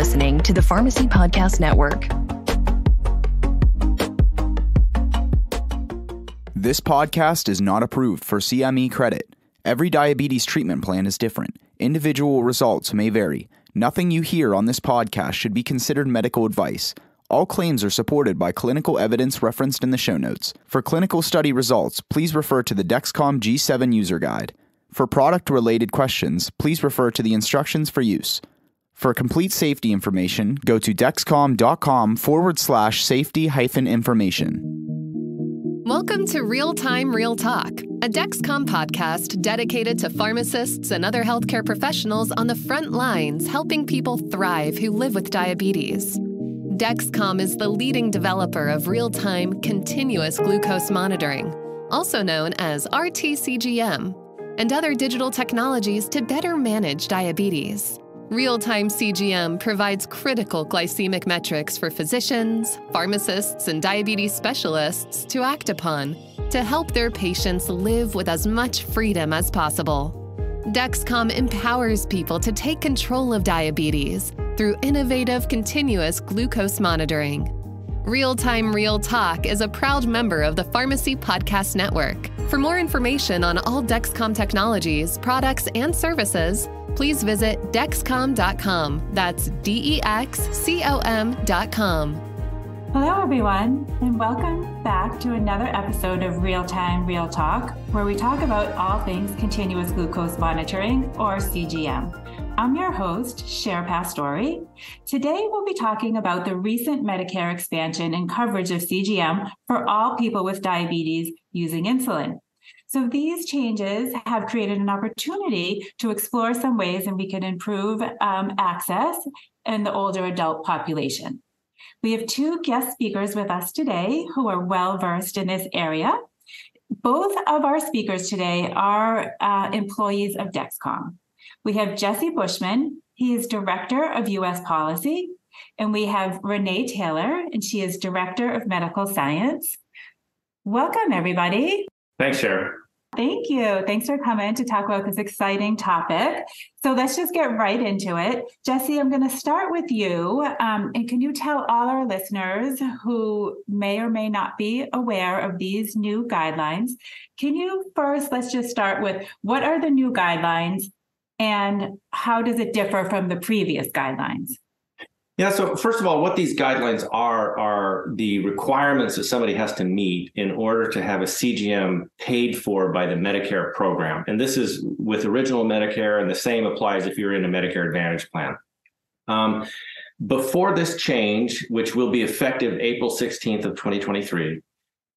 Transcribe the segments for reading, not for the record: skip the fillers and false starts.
listening to the Pharmacy Podcast Network. This podcast is not approved for CME credit. Every diabetes treatment plan is different. Individual results may vary. Nothing you hear on this podcast should be considered medical advice. All claims are supported by clinical evidence referenced in the show notes. For clinical study results, please refer to the Dexcom G7 user guide. For product-related questions, please refer to the instructions for use. For complete safety information, go to dexcom.com/safety-information. Welcome to Real Time Real Talk, a Dexcom podcast dedicated to pharmacists and other healthcare professionals on the front lines helping people thrive who live with diabetes. Dexcom is the leading developer of real-time continuous glucose monitoring, also known as RT-CGM, and other digital technologies to better manage diabetes. Real-time CGM provides critical glycemic metrics for physicians, pharmacists, and diabetes specialists to act upon to help their patients live with as much freedom as possible. Dexcom empowers people to take control of diabetes through innovative continuous glucose monitoring. Real-Time Real Talk is a proud member of the Pharmacy Podcast Network. For more information on all Dexcom technologies, products, and services, please visit dexcom.com. That's DEXCOM.com. Hello, everyone, and welcome back to another episode of Real Time Real Talk, where we talk about all things continuous glucose monitoring, or CGM. I'm your host, Cher Pastori. Today, we'll be talking about the recent Medicare expansion and coverage of CGM for all people with diabetes using insulin. So these changes have created an opportunity to explore some ways in we can improve access in the older adult population. We have two guest speakers with us today who are well-versed in this area. Both of our speakers today are employees of Dexcom. We have Jesse Bushman. He is Director of U.S. Policy. And we have Renee Taylor, and she is Director of Medical Science. Welcome, everybody. Thanks, Cher. Thank you. Thanks for coming to talk about this exciting topic. So let's just get right into it. Jesse, I'm going to start with you. And can you tell all our listeners who may or may not be aware of these new guidelines, can you first, let's just start with what are the new guidelines and how does it differ from the previous guidelines? Yeah, so first of all, what these guidelines are the requirements that somebody has to meet in order to have a CGM paid for by the Medicare program. And this is with original Medicare, and the same applies if you're in a Medicare Advantage plan. Before this change, which will be effective April 16th of 2023,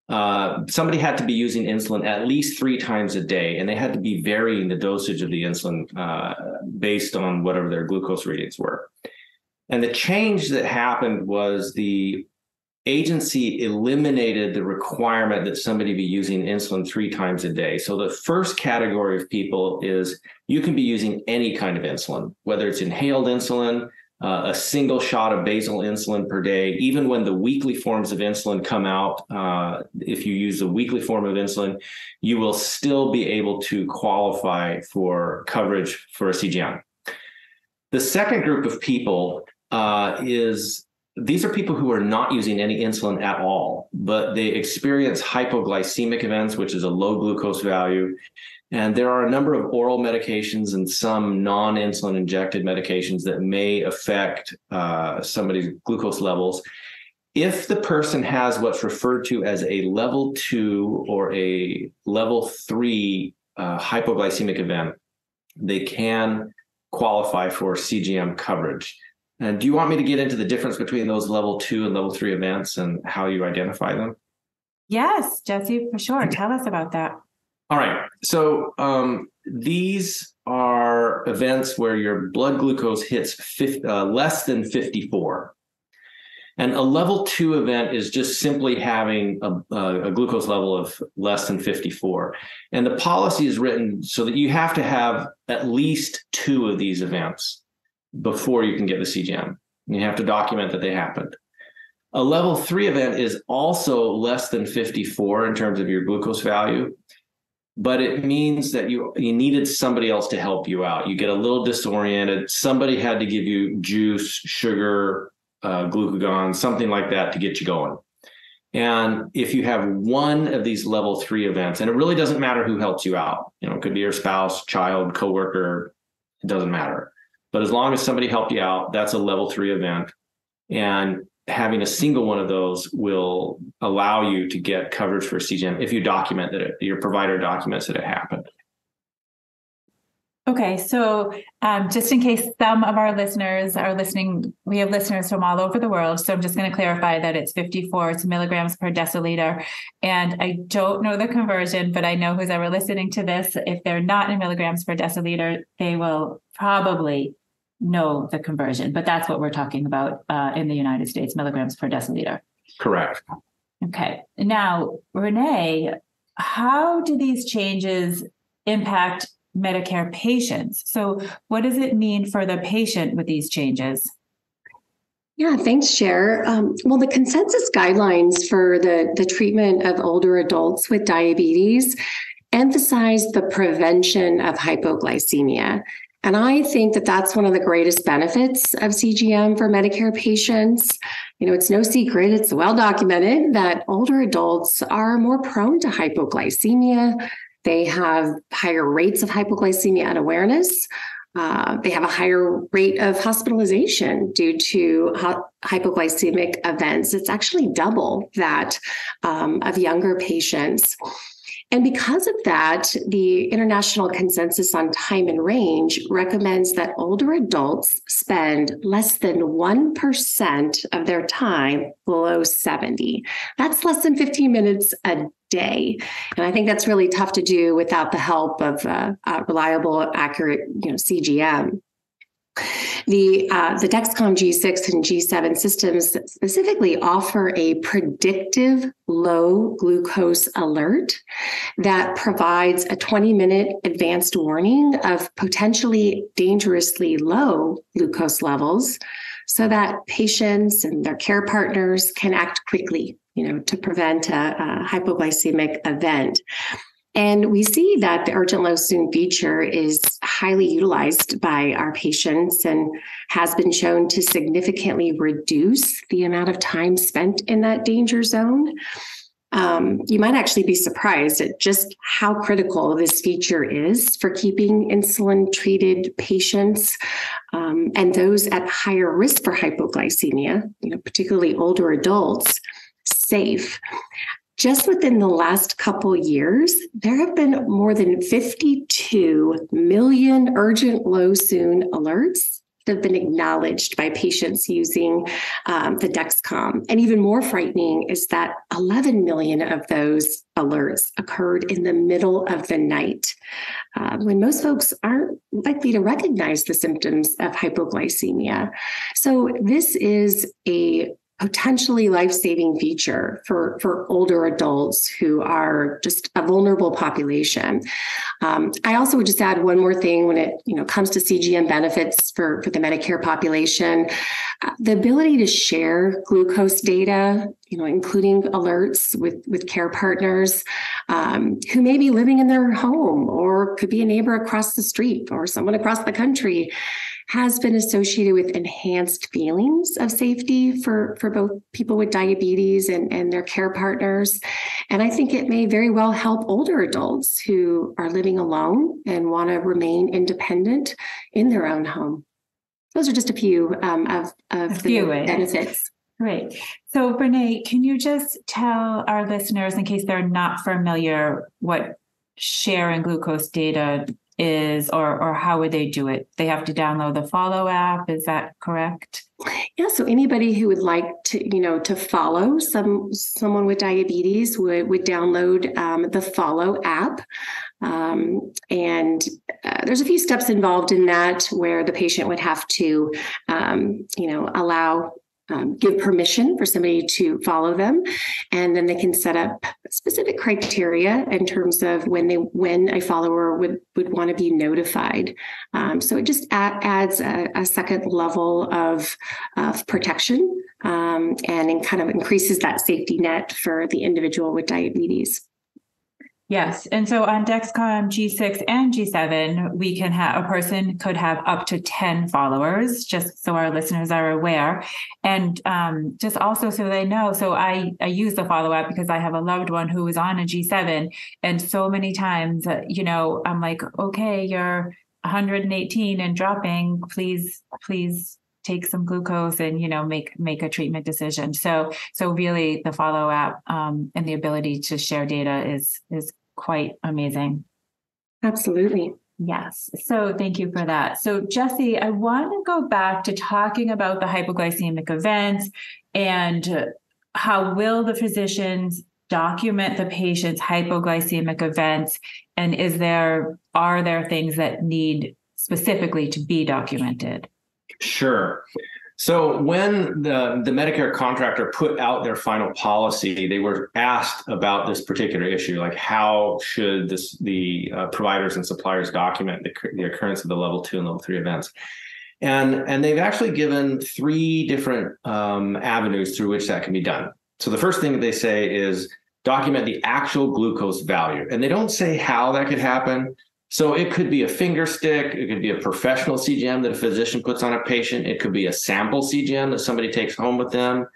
somebody had to be using insulin at least 3 times a day, and they had to be varying the dosage of the insulin based on whatever their glucose readings were. And the change that happened was the agency eliminated the requirement that somebody be using insulin 3 times a day. So the first category of people is you can be using any kind of insulin, whether it's inhaled insulin, a single shot of basal insulin per day. Even when the weekly forms of insulin come out, if you use the weekly form of insulin, you will still be able to qualify for coverage for a CGM. The second group of people these are people who are not using any insulin at all, but they experience hypoglycemic events, which is a low glucose value. And there are a number of oral medications and some non-insulin injected medications that may affect somebody's glucose levels. If the person has what's referred to as a level 2 or a level 3 hypoglycemic event, they can qualify for CGM coverage. And do you want me to get into the difference between those level 2 and level 3 events and how you identify them? Yes, Jesse, for sure. Tell us about that. All right. So these are events where your blood glucose hits less than 54. And a level 2 event is just simply having a glucose level of less than 54. And the policy is written so that you have to have at least 2 of these events before you can get the CGM. You have to document that they happened. A level 3 event is also less than 54 in terms of your glucose value. but it means that you needed somebody else to help you out. You get a little disoriented. Somebody had to give you juice, sugar, glucagon, something like that to get you going. And if you have one of these level 3 events, and it really doesn't matter who helps you out, it could be your spouse, child, coworker, it doesn't matter. But as long as somebody helped you out, that's a level 3 event. And having a single one of those will allow you to get coverage for CGM if you document that your provider documents that it happened. Okay, so just in case some of our listeners are listening, we have listeners from all over the world. So I'm just going to clarify that it's 54 milligrams per deciliter. And I don't know the conversion, but I know who's ever listening to this, if they're not in milligrams per deciliter, they will probably know the conversion. But that's what we're talking about in the United States, milligrams per deciliter. Correct. Okay. Now, Renee, how do these changes impact Medicare patients? So what does it mean for the patient with these changes? Yeah, thanks, Cher. Well, the consensus guidelines for the treatment of older adults with diabetes emphasize the prevention of hypoglycemia. And I think that that's one of the greatest benefits of CGM for Medicare patients. It's no secret, it's well documented that older adults are more prone to hypoglycemia. They have higher rates of hypoglycemia unawareness. They have a higher rate of hospitalization due to hypoglycemic events. It's actually double that of younger patients. And because of that, the International Consensus on Time and Range recommends that older adults spend less than 1% of their time below 70. That's less than 15 minutes a day. And I think that's really tough to do without the help of reliable, accurate, CGM. The Dexcom G6 and G7 systems specifically offer a predictive low glucose alert that provides a 20-minute advanced warning of potentially dangerously low glucose levels so that patients and their care partners can act quickly, to prevent a hypoglycemic event. And we see that the urgent low soon feature is highly utilized by our patients and has been shown to significantly reduce the amount of time spent in that danger zone. You might actually be surprised at just how critical this feature is for keeping insulin-treated patients and those at higher risk for hypoglycemia, particularly older adults, safe. Just within the last couple years, there have been more than 52 million urgent low soon alerts that have been acknowledged by patients using the Dexcom. And even more frightening is that 11 million of those alerts occurred in the middle of the night, when most folks aren't likely to recognize the symptoms of hypoglycemia. So this is a potentially life-saving feature for older adults who are just a vulnerable population. I also would just add one more thing when it comes to CGM benefits for the Medicare population. The ability to share glucose data, including alerts with care partners who may be living in their home or could be a neighbor across the street or someone across the country, has been associated with enhanced feelings of safety for both people with diabetes and their care partners. And I think it may very well help older adults who are living alone and want to remain independent in their own home. Those are just a few of the benefits. Great. So Renee, can you just tell our listeners, in case they're not familiar, what sharing glucose data is, or how would they do it? They have to download the Follow app. Is that correct? Yeah. So anybody who would like to follow someone with diabetes would download the Follow app. And there's a few steps involved in that where the patient would have to, give permission for somebody to follow them. And then they can set up specific criteria in terms of when a follower would want to be notified. So it just adds a second level of protection and kind of increases that safety net for the individual with diabetes. Yes. And so on Dexcom G6 and G7, we can have a person could have up to 10 followers, just so our listeners are aware. And just also so they know. So I use the follow up because I have a loved one who is on a G7. And so many times, I'm like, okay, you're 118 and dropping, please take some glucose and, make a treatment decision. So really the follow up and the ability to share data is quite amazing. Absolutely. Yes. So thank you for that. So Jessie, I want to go back to talking about the hypoglycemic events and how will the physicians document the patient's hypoglycemic events? And are there things that need specifically to be documented? Sure. So when the Medicare contractor put out their final policy, they were asked about this particular issue, like how should the providers and suppliers document the occurrence of the level 2 and level 3 events. And they've actually given 3 different avenues through which that can be done. So the first thing that they say is document the actual glucose value. And they don't say how that could happen. So it could be a finger stick, it could be a professional CGM that a physician puts on a patient, it could be a sample CGM that somebody takes home with them.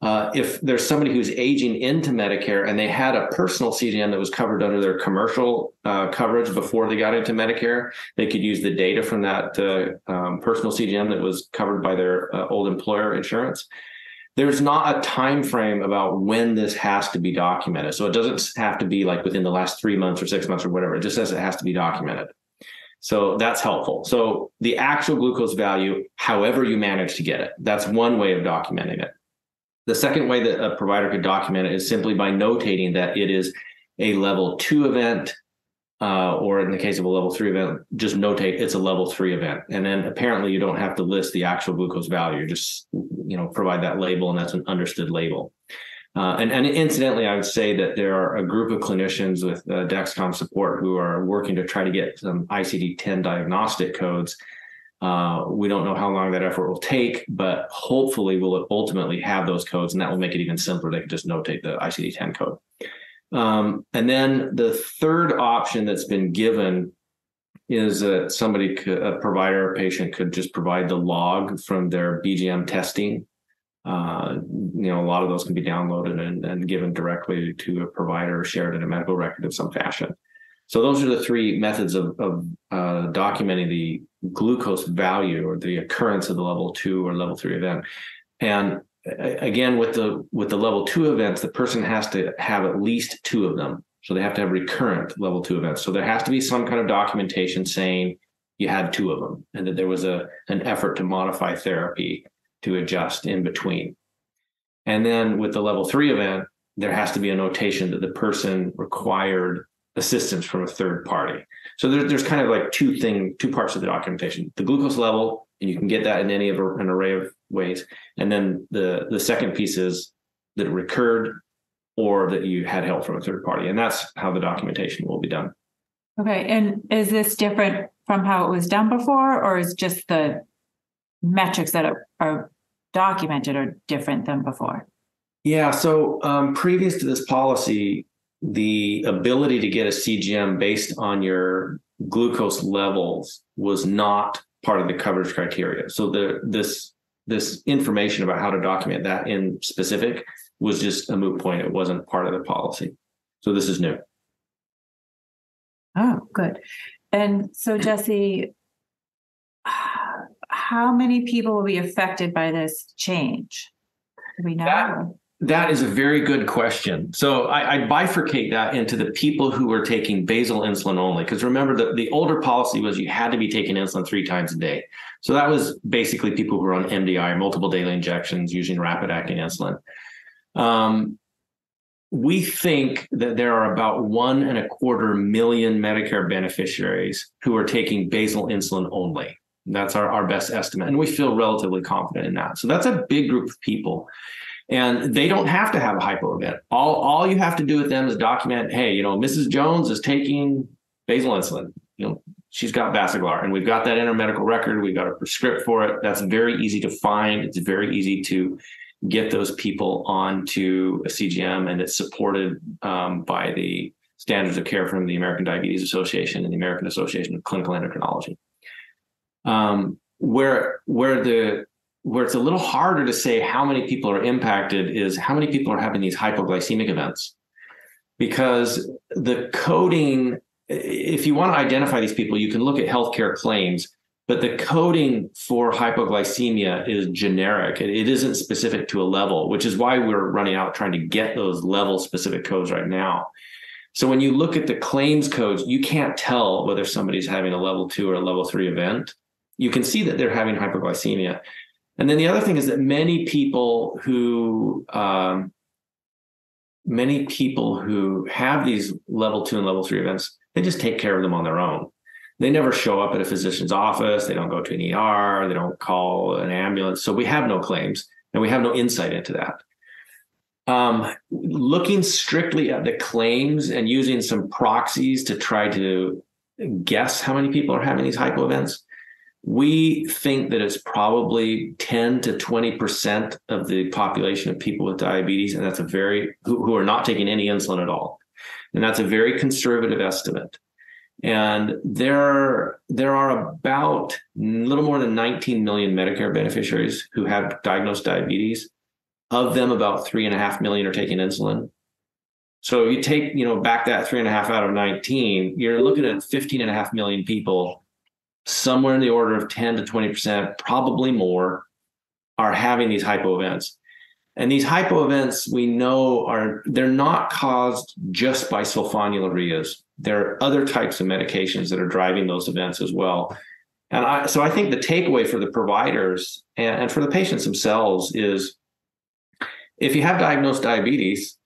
If there's somebody who's aging into Medicare and they had a personal CGM that was covered under their commercial coverage before they got into Medicare, they could use the data from that personal CGM that was covered by their old employer insurance. There's not a time frame about when this has to be documented. So it doesn't have to be like within the last 3 months or 6 months or whatever. It just says it has to be documented. So that's helpful. So the actual glucose value, however you manage to get it, that's one way of documenting it. The second way that a provider could document it is simply by notating that it is a level 2 event, or in the case of a level 3 event, just notate it's a level 3 event. And then apparently you don't have to list the actual glucose value, just provide that label, and that's an understood label. And incidentally, I would say that there are a group of clinicians with Dexcom support who are working to try to get some ICD-10 diagnostic codes. We don't know how long that effort will take, but hopefully we'll ultimately have those codes, and that will make it even simpler. They can just notate the ICD-10 code. And then the third option that's been given is that a provider or patient could just provide the log from their BGM testing. A lot of those can be downloaded and given directly to a provider or shared in a medical record of some fashion. So those are the 3 methods of documenting the glucose value or the occurrence of the level 2 or level 3 event. And again, with the level 2 events, the person has to have at least 2 of them. So they have to have recurrent level 2 events. So there has to be some kind of documentation saying you had 2 of them and that there was an effort to modify therapy to adjust in between. And then with the level 3 event, there has to be a notation that the person required assistance from a third party. So there's kind of like 2 parts of the documentation: the glucose level, and you can get that in an array of ways. And then the second piece is that it recurred or that you had help from a third party. And that's how the documentation will be done. Okay. And is this different from how it was done before, or is just the metrics that are documented are different than before? Yeah. So previous to this policy, the ability to get a CGM based on your glucose levels was not part of the coverage criteria. So this information about how to document that in specific was just a moot point. It wasn't part of the policy. So this is new. Oh, good. And so, Jessie, how many people will be affected by this change? Do we know? That is a very good question. So I bifurcate that into the people who are taking basal insulin only. Because remember, the older policy was you had to be taking insulin 3 times a day. So that was basically people who were on MDI, multiple daily injections, using rapid acting insulin. We think that there are about 1.25 million Medicare beneficiaries who are taking basal insulin only. That's our best estimate. And we feel relatively confident in that. So that's a big group of people. And they don't have to have a hypo event. All you have to do with them is document, hey, Mrs. Jones is taking basal insulin. She's got Basaglar, and we've got that in our medical record. We've got a script for it. That's very easy to find. It's very easy to get those people onto a CGM, and it's supported by the standards of care from the American Diabetes Association and the American Association of Clinical Endocrinology. Where it's a little harder to say how many people are impacted is how many people are having these hypoglycemic events. Because the coding, if you want to identify these people, you can look at healthcare claims, but the coding for hypoglycemia is generic. It isn't specific to a level, which is why we're running out trying to get those level specific codes right now. So when you look at the claims codes, you can't tell whether somebody's having a level 2 or a level 3 event. You can see that they're having hypoglycemia. And then the other thing is that many people who have these level 2 and level 3 events, they just take care of them on their own. They never show up at a physician's office. They don't go to an ER. They don't call an ambulance. So we have no claims and we have no insight into that. Looking strictly at the claims and using some proxies to try to guess how many people are having these hypo events, we think that it's probably 10 to 20% of the population of people with diabetes, and that's who are not taking any insulin at all. And that's a very conservative estimate. And there are about a little more than 19 million Medicare beneficiaries who have diagnosed diabetes. Of them, about 3.5 million are taking insulin. So you take, back that 3.5 out of 19, you're looking at 15.5 million people. Somewhere in the order of 10 to 20%, probably more, are having these hypo events. And these hypo events, we know they're not caused just by sulfonylureas. There are other types of medications that are driving those events as well. And so I think the takeaway for the providers and for the patients themselves is, if you have diagnosed diabetes,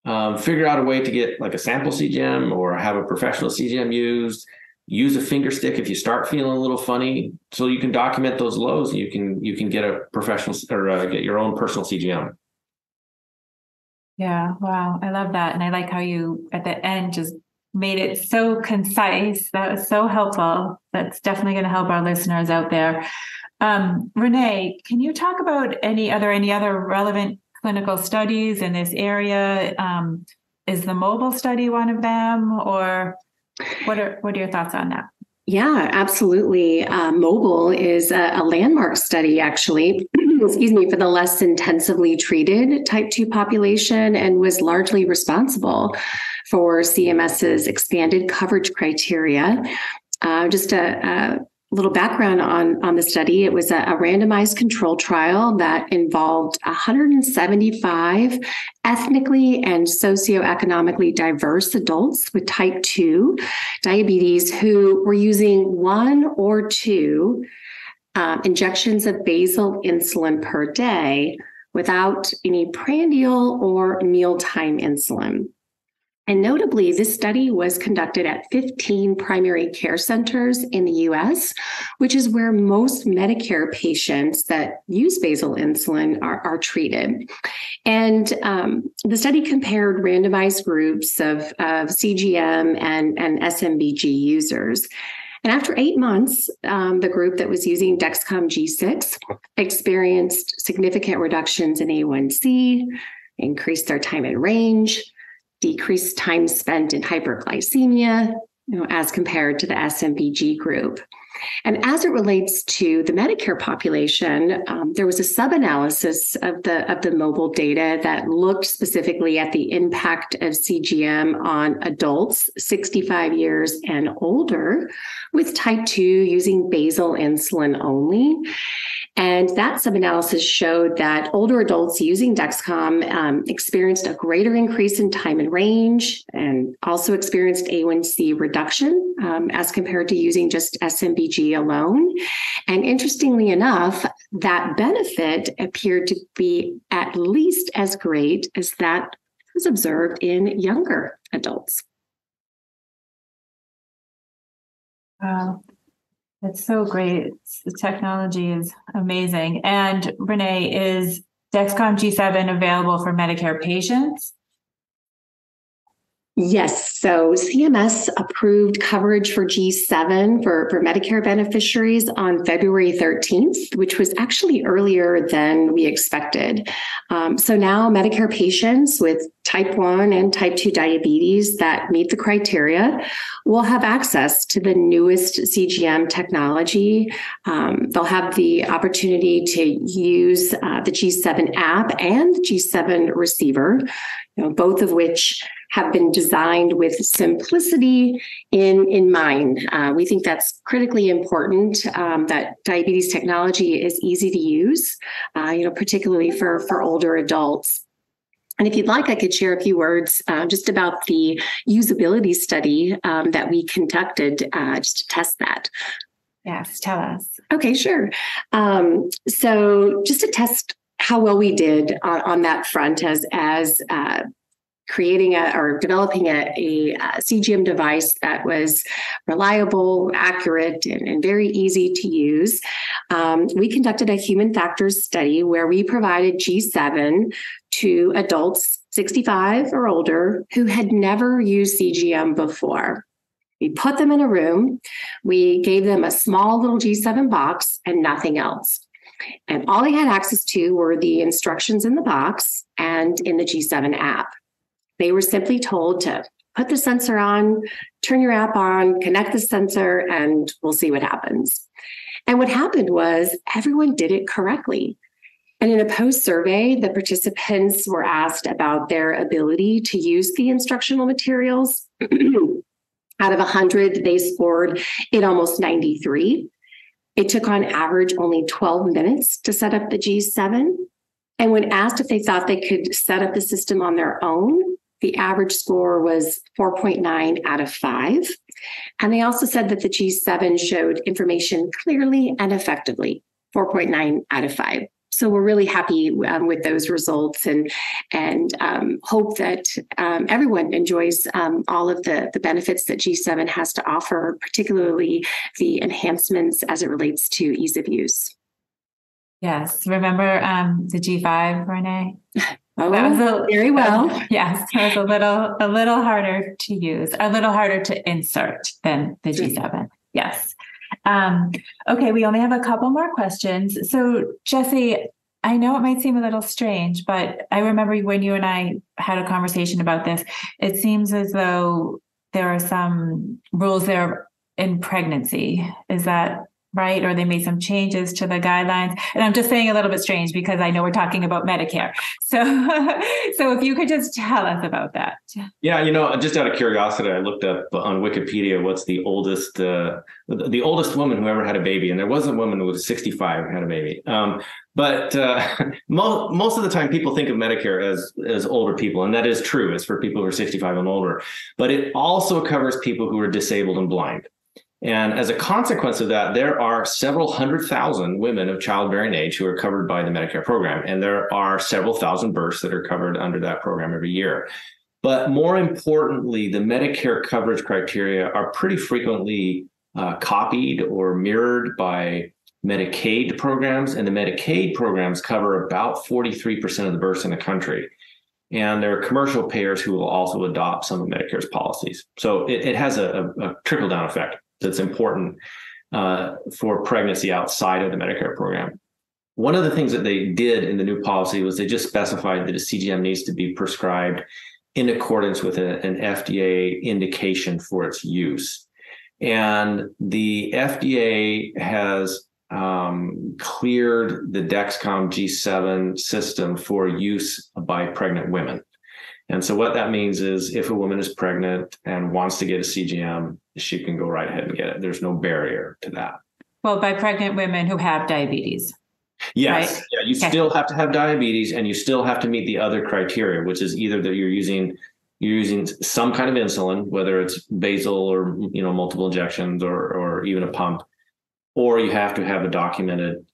figure out a way to get like a sample CGM or have a professional CGM used. Use a finger stick if you start feeling a little funny, so you can document those lows and you can get a professional or get your own personal CGM. Yeah, wow, I love that, and I like how you at the end just made it so concise. That was so helpful. That's definitely going to help our listeners out there. Renee, can you talk about any other relevant clinical studies in this area? Is the mobile study one of them, or what are your thoughts on that? Yeah, absolutely. Mobile is a landmark study, actually, for the less intensively treated type 2 population, and was largely responsible for CMS's expanded coverage criteria. Just a little background on the study. It was a randomized control trial that involved 175 ethnically and socioeconomically diverse adults with type 2 diabetes who were using 1 or 2 injections of basal insulin per day without any prandial or mealtime insulin. And notably, this study was conducted at 15 primary care centers in the US, which is where most Medicare patients that use basal insulin are treated. And the study compared randomized groups of CGM and SMBG users. And after 8 months, the group that was using Dexcom G6 experienced significant reductions in A1C, increased their time in range, decreased time spent in hyperglycemia, as compared to the SMBG group. And as it relates to the Medicare population, there was a sub-analysis of the mobile data that looked specifically at the impact of CGM on adults 65 years and older with type 2 using basal insulin only. And that sub-analysis showed that older adults using Dexcom experienced a greater increase in time and range, and also experienced A1C reduction as compared to using just SMBG alone. And interestingly enough, that benefit appeared to be at least as great as that was observed in younger adults. Wow. That's so great. The technology is amazing. And Renee, is Dexcom G7 available for Medicare patients? Yes. So CMS approved coverage for G7 for Medicare beneficiaries on February 13th, which was actually earlier than we expected. So now Medicare patients with type 1 and type 2 diabetes that meet the criteria will have access to the newest CGM technology. They'll have the opportunity to use the G7 app and G7 receiver, both of which have been designed with simplicity in mind. We think that's critically important, that diabetes technology is easy to use, particularly for older adults. And if you'd like, I could share a few words just about the usability study that we conducted just to test that. Yes, tell us. Okay, sure. So just to test how well we did on that front as creating or developing a CGM device that was reliable, accurate, and very easy to use. We conducted a human factors study where we provided G7 to adults 65 or older who had never used CGM before. We put them in a room. We gave them a small little G7 box and nothing else. And all they had access to were the instructions in the box and in the G7 app. They were simply told to put the sensor on, turn your app on, connect the sensor, and we'll see what happens. And what happened was everyone did it correctly. And in a post-survey, the participants were asked about their ability to use the instructional materials. Out of 100, they scored it almost 93. It took on average only 12 minutes to set up the G7. And when asked if they thought they could set up the system on their own, the average score was 4.9 out of 5. And they also said that the G7 showed information clearly and effectively, 4.9 out of 5. So we're really happy with those results and hope that everyone enjoys all of the benefits that G7 has to offer, particularly the enhancements as it relates to ease of use. Yes. Remember the G5, Renee? Oh, that was very well. Yes, it was a little harder to use, a little harder to insert than the G7. Yes. Okay, we only have a couple more questions. So, Jesse, I know it might seem a little strange, but I remember when you and I had a conversation about this, it seems as though there are some rules there in pregnancy. Is that right? Or they made some changes to the guidelines. And I'm just saying a little bit strange because I know we're talking about Medicare. So if you could just tell us about that. Yeah, just out of curiosity, I looked up on Wikipedia what's the oldest woman who ever had a baby, and there was a woman who was 65 who had a baby. But most of the time, people think of Medicare as older people, and that is true. It's for people who are 65 and older. But it also covers people who are disabled and blind. And as a consequence of that, there are several 100,000 women of childbearing age who are covered by the Medicare program. And there are several thousand births that are covered under that program every year. But more importantly, the Medicare coverage criteria are pretty frequently copied or mirrored by Medicaid programs. And the Medicaid programs cover about 43% of the births in the country. And there are commercial payers who will also adopt some of Medicare's policies. So it has a trickle-down effect that's important for pregnancy outside of the Medicare program. One of the things that they did in the new policy was they just specified that a CGM needs to be prescribed in accordance with an FDA indication for its use. And the FDA has cleared the Dexcom G7 system for use by pregnant women. And so what that means is if a woman is pregnant and wants to get a CGM, she can go right ahead and get it. There's no barrier to that. Well, by pregnant women who have diabetes. Yes. Right? Yeah, you still have to have diabetes, and you still have to meet the other criteria, which is either that you're using some kind of insulin, whether it's basal or multiple injections or even a pump, or you have to have a documented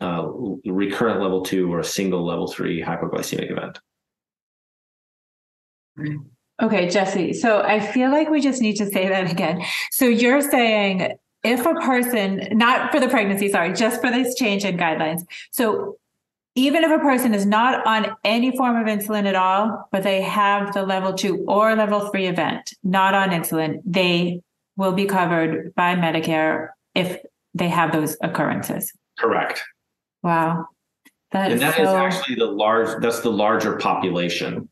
recurrent level 2 or a single level 3 hypoglycemic event. Okay, Jesse. So I feel like we just need to say that again. So you're saying if a person, not for the pregnancy, sorry, just for this change in guidelines. So even if a person is not on any form of insulin at all, but they have the level 2 or level 3 event, not on insulin, they will be covered by Medicare if they have those occurrences. Correct. Wow. That is actually that's the larger population.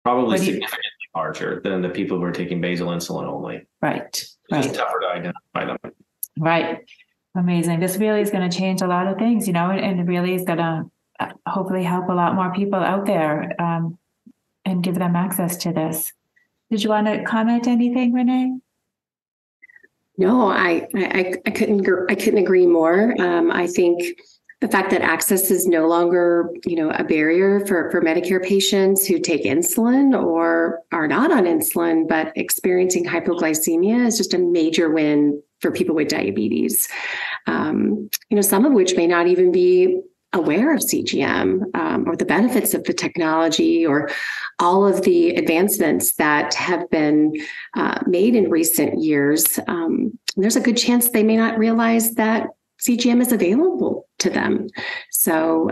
Probably significantly larger than the people who are taking basal insulin only. Right. It's just tougher to identify them. Right. Amazing. This really is going to change a lot of things, and it really is going to hopefully help a lot more people out there and give them access to this. Did you want to comment anything, Renee? No, I couldn't agree more. I think the fact that access is no longer, a barrier for Medicare patients who take insulin or are not on insulin, but experiencing hypoglycemia is just a major win for people with diabetes. Some of which may not even be aware of CGM or the benefits of the technology or all of the advancements that have been made in recent years. There's a good chance they may not realize that CGM is available to them. So,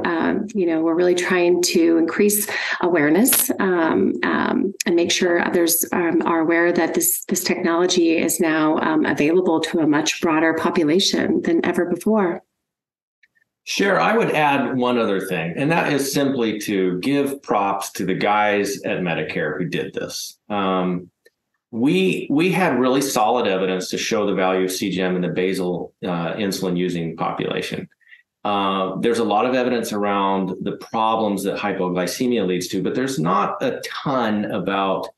we're really trying to increase awareness and make sure others are aware that this technology is now available to a much broader population than ever before. Sure. I would add one other thing, and that is simply to give props to the guys at Medicare who did this. We had really solid evidence to show the value of CGM in the basal insulin using population. There's a lot of evidence around the problems that hypoglycemia leads to, but there's not a ton about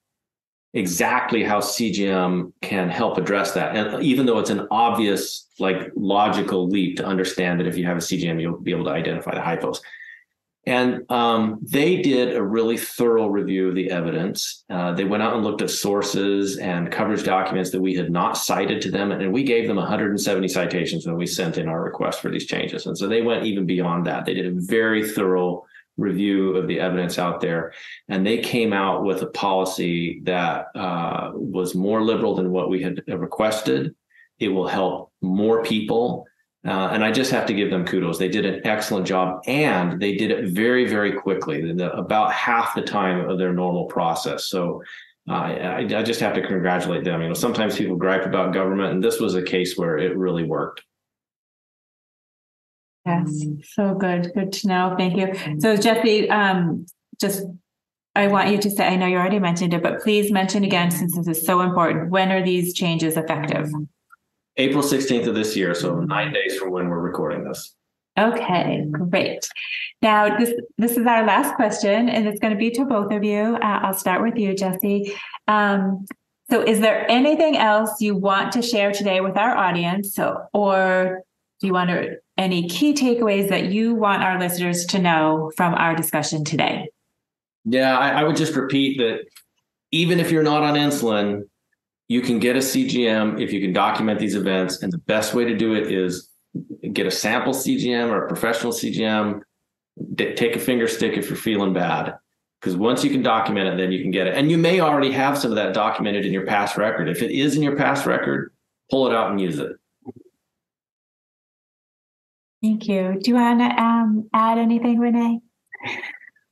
exactly how CGM can help address that. And even though it's an obvious, logical leap to understand that if you have a CGM, you'll be able to identify the hypos. And they did a really thorough review of the evidence. They went out and looked at sources and coverage documents that we had not cited to them. And we gave them 170 citations when we sent in our request for these changes. And so they went even beyond that. They did a very thorough review of the evidence out there. And they came out with a policy that was more liberal than what we had requested. It will help more people. And I just have to give them kudos. They did an excellent job, and they did it very, very quickly, about half the time of their normal process. So I just have to congratulate them. Sometimes people gripe about government, and this was a case where it really worked. Yes, so good. Good to know. Thank you. So Jesse, I want you to say, I know you already mentioned it, but please mention again, since this is so important, when are these changes effective? April 16th of this year, so 9 days from when we're recording this. Okay, great. Now, this is our last question, and it's going to be to both of you. I'll start with you, Jesse. So is there anything else you want to share today with our audience, or do you want any key takeaways that you want our listeners to know from our discussion today? Yeah, I would just repeat that even if you're not on insulin, you can get a CGM if you can document these events. And the best way to do it is get a sample CGM or a professional CGM, take a finger stick if you're feeling bad. Because once you can document it, then you can get it. And you may already have some of that documented in your past record. If it is in your past record, pull it out and use it. Thank you. Do you want to add anything, Renee?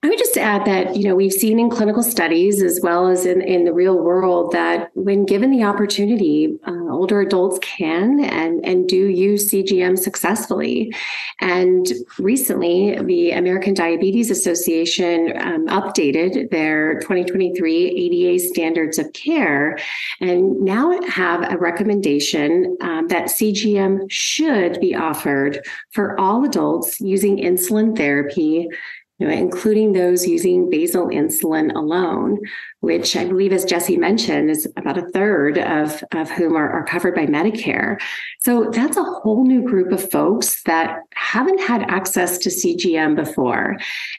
I would just add that, we've seen in clinical studies as well as in the real world that when given the opportunity, older adults can and do use CGM successfully. And recently, the American Diabetes Association updated their 2023 ADA standards of care and now have a recommendation that CGM should be offered for all adults using insulin therapy, including those using basal insulin alone, which I believe, as Jesse mentioned, is about a third of whom are covered by Medicare. So that's a whole new group of folks that haven't had access to CGM before.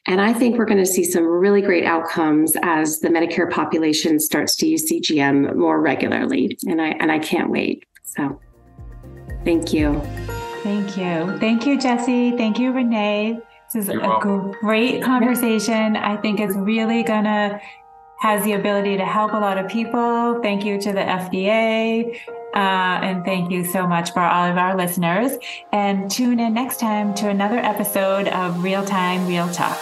And I think we're going to see some really great outcomes as the Medicare population starts to use CGM more regularly. And I can't wait. So thank you. Thank you. Thank you, Jesse. Thank you, Renee. This is a great conversation. I think it's really has the ability to help a lot of people. Thank you to the FDA And thank you so much for all of our listeners. And tune in next time to another episode of Real Time, Real Talk.